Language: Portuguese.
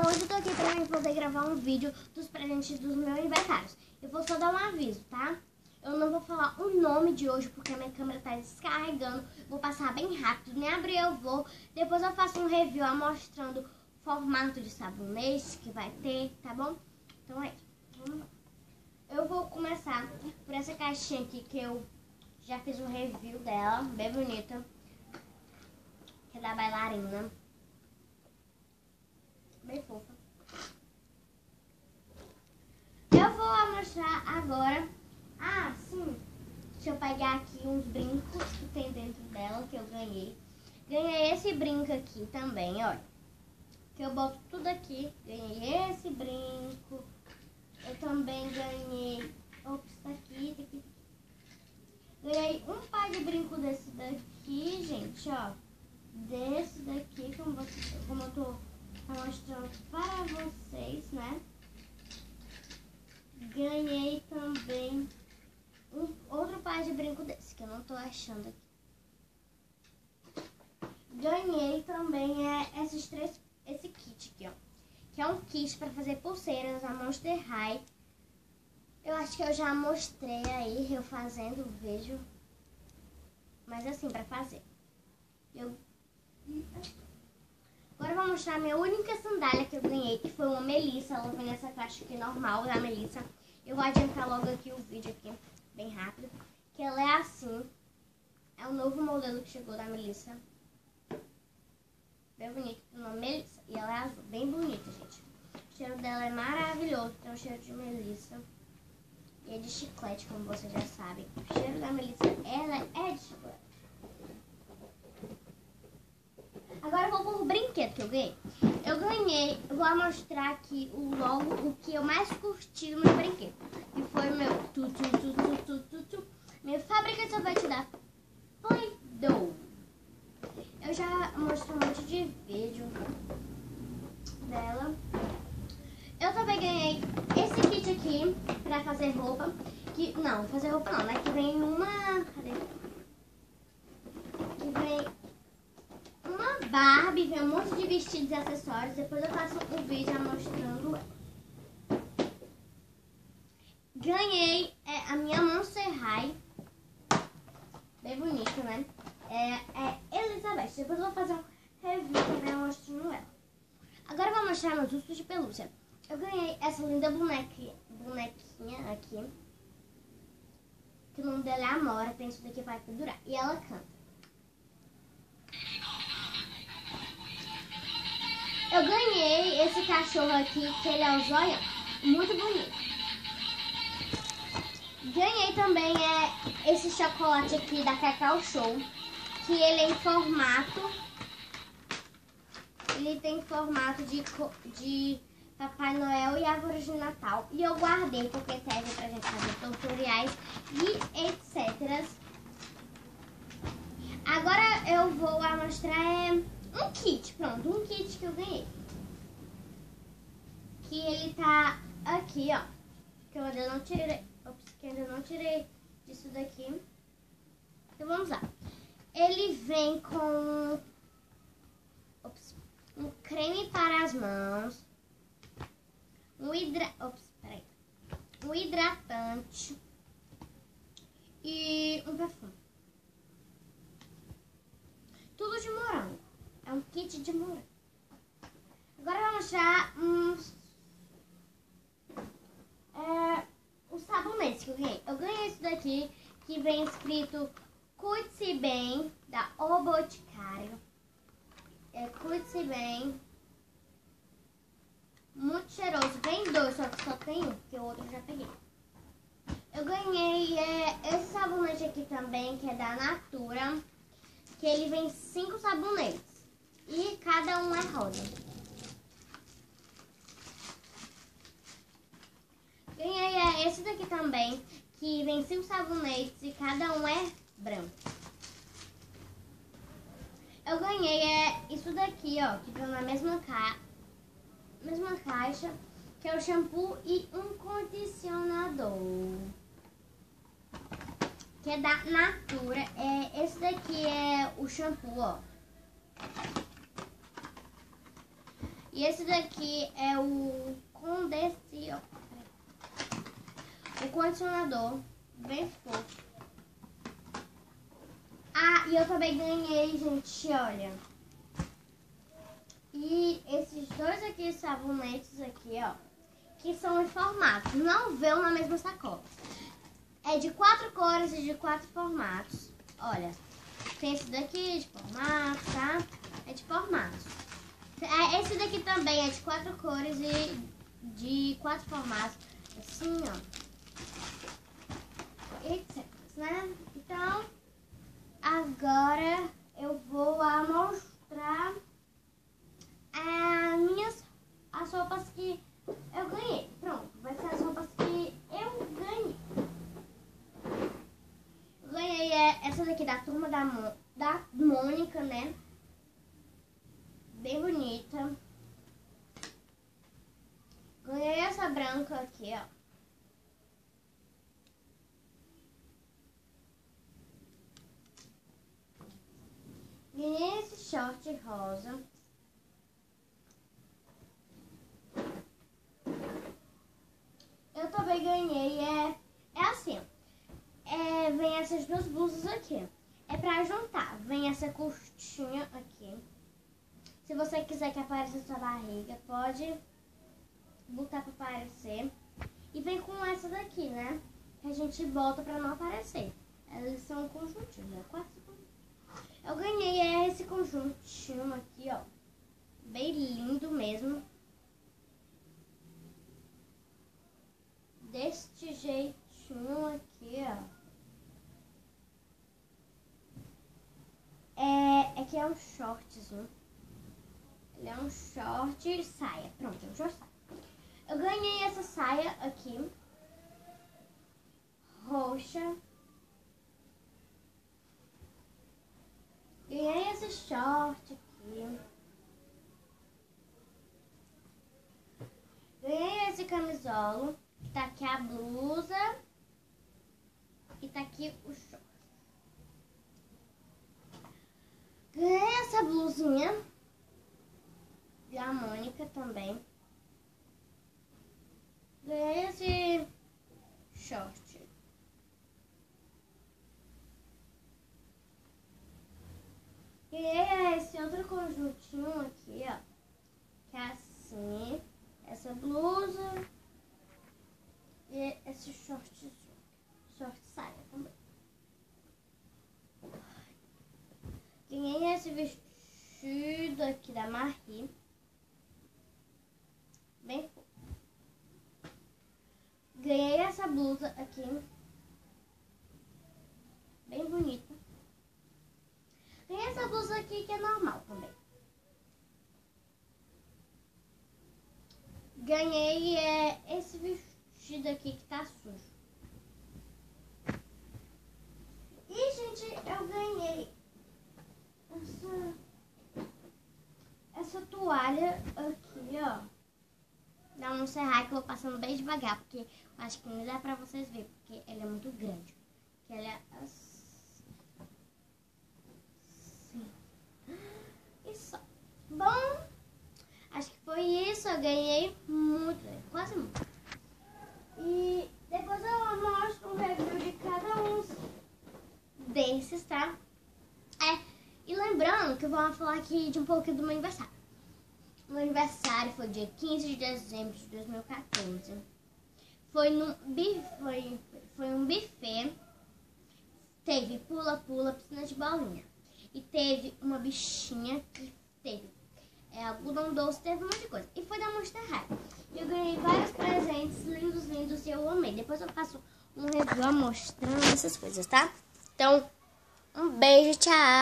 hoje eu tô aqui pra mim poder gravar um vídeo dos presentes dos meus aniversários. Eu vou só dar um aviso, tá? Eu não vou falar o nome de hoje porque a minha câmera tá descarregando. Vou passar bem rápido, nem abrir eu vou. Depois eu faço um review mostrando o formato de sabonete que vai ter, tá bom? Então é isso, vamos lá. Eu vou começar por essa caixinha aqui que eu já fiz um review dela, bem bonita. Que é da bailarina. Bem fofa. Eu vou mostrar agora. Ah, sim. Deixa eu pegar aqui uns brincos que tem dentro dela que eu ganhei. Ganhei esse brinco aqui também, olha. Que eu boto tudo aqui. Ganhei esse brinco. Eu também ganhei. Ops, tá aqui, tá aqui. Ganhei um par de brinco desse daqui, gente, ó. Desse daqui, como eu tô mostrando para vocês, né? Ganhei também outro par de brinco desse, que eu não tô achando aqui. Ganhei também esse kit aqui, ó. Que é um kit para fazer pulseiras da Monster High. Eu acho que eu já mostrei aí, eu fazendo o vídeo. Mas assim, para fazer. Agora eu vou mostrar a minha única sandália que eu ganhei, que foi uma Melissa. Ela vem nessa caixa aqui normal da Melissa. Eu vou adiantar logo aqui o vídeo aqui, bem rápido. Que ela é assim. É o novo modelo que chegou da Melissa. Bem bonito, o nome Melissa. E ela é azul, bem bonita, gente. O cheiro dela é maravilhoso, tem um cheiro de Melissa. E é de chiclete, como vocês já sabem. O cheiro da Melissa, ela é de chiclete. Agora eu vou pro brinquedo que eu ganhei. Eu vou mostrar aqui o que eu mais curti no meu brinquedo. Que foi o meu minha fábrica de sorvete da Play-Doh. Eu já mostrei um monte de vídeo dela. Eu também ganhei esse kit aqui pra fazer roupa. Não, fazer roupa não, né? Que vem uma... Cadê? Que vem uma Barbie, vem um monte de vestidos e acessórios. Depois eu faço um vídeo mostrando ela. Ganhei a minha Monster High. Bem bonita, né? É Elizabeth. Depois eu vou fazer um review também mostrando ela. Agora eu vou mostrar meus ursos de pelúcia. Eu ganhei essa linda bonequinha aqui. Que o nome dela é Amora. Tem isso daqui para pendurar. E ela canta. Eu ganhei esse cachorro aqui, que ele é o Zoião. Muito bonito. Ganhei também esse chocolate aqui da Cacau Show. Que ele é em formato. Ele tem formato de Papai Noel e árvore de Natal. E eu guardei porque serve pra gente fazer tutoriais e etc. Agora eu vou mostrar um kit. Pronto, um kit que eu ganhei. Que ele tá aqui, ó. Que eu ainda não tirei. Ops, que eu ainda não tirei disso daqui. Então vamos lá. Ele vem com um creme para as mãos. Um hidratante e um perfume. Tudo de morango. É um kit de morango. Agora eu vou mostrar os sabonetes que eu ganhei. Eu ganhei esse daqui que vem escrito Cuide-se Bem, da O Boticário. Cuide-se Bem. Muito cheiroso. Vem dois, só que só tem um, porque o outro eu já peguei. Eu ganhei esse sabonete aqui também, que é da Natura. Que ele vem 5 sabonetes. E cada um é rosa. Ganhei esse daqui também, que vem 5 sabonetes e cada um é branco. Eu ganhei isso daqui, ó, que vem na mesma caixa, que é o shampoo e um condicionador. Que é da Natura. Esse daqui é o shampoo, ó. E esse daqui é o condicionador, bem fofo. Ah, e eu também ganhei, gente, olha. E esses dois aqui, sabonetes aqui, ó, que são em formatos, não veio na mesma sacola. É de 4 cores e de 4 formatos. Olha, tem esse daqui de formato, tá? É de formatos. Esse daqui também é de 4 cores e de 4 formatos. Assim, ó. Etc, né? Então, agora eu vou mostrar as roupas que eu ganhei. Pronto, vai ser as roupas que eu ganhei. Eu ganhei essa daqui da turma da Mônica, né? Bem bonita. Ganhei essa branca aqui, ó. Ganhei esse short rosa. Eu também ganhei, é assim, vem essas duas blusas aqui. É pra juntar. Vem essa costinha aqui. Se você quiser que apareça sua barriga, pode botar pra aparecer. E vem com essa daqui, né? Que a gente bota pra não aparecer. Elas são um conjuntinho, né? Eu ganhei esse conjuntinho aqui, ó. Bem lindo mesmo. Deste jeitinho aqui, ó. É que é um shortzinho. Ele é um short e saia. Pronto, é um short saia. Eu ganhei essa saia aqui. Roxa. Ganhei esse short aqui. Ganhei esse camisolo. Tá aqui a blusa. E tá aqui o short. Ganhei essa blusinha da Mônica também. Ganhei esse short. Ganhei esse outro conjuntinho aqui, ó. Que é assim. Essa blusa. E esse shortzinho. Short saia também. Ganhei esse vestido aqui da Marie. Bem fofo. Ganhei essa blusa aqui. Bem bonita. Ganhei essa blusa aqui que é normal também. Ganhei esse vestido aqui que tá sujo. E, gente, eu ganhei essa toalha aqui, ó. Dá um serrar que eu vou passando bem devagar, porque eu acho que não dá pra vocês verem, porque ela é muito grande. Que ela é assim. Isso. Bom, acho que foi isso. Eu ganhei muito, quase muito. E depois eu mostro um review de cada um desses, tá? E lembrando que eu vou falar aqui de um pouquinho do meu aniversário. Meu aniversário foi dia 15 de dezembro de 2014. Foi um buffet. Teve pula-pula, piscina de bolinha. E teve uma bichinha que teve algodão doce, teve um monte de coisa. E foi da Monster High. Eu ganhei vários presentes lindos, lindos, e eu amei. Depois eu faço um review mostrando essas coisas, tá? Então, um beijo, tchau!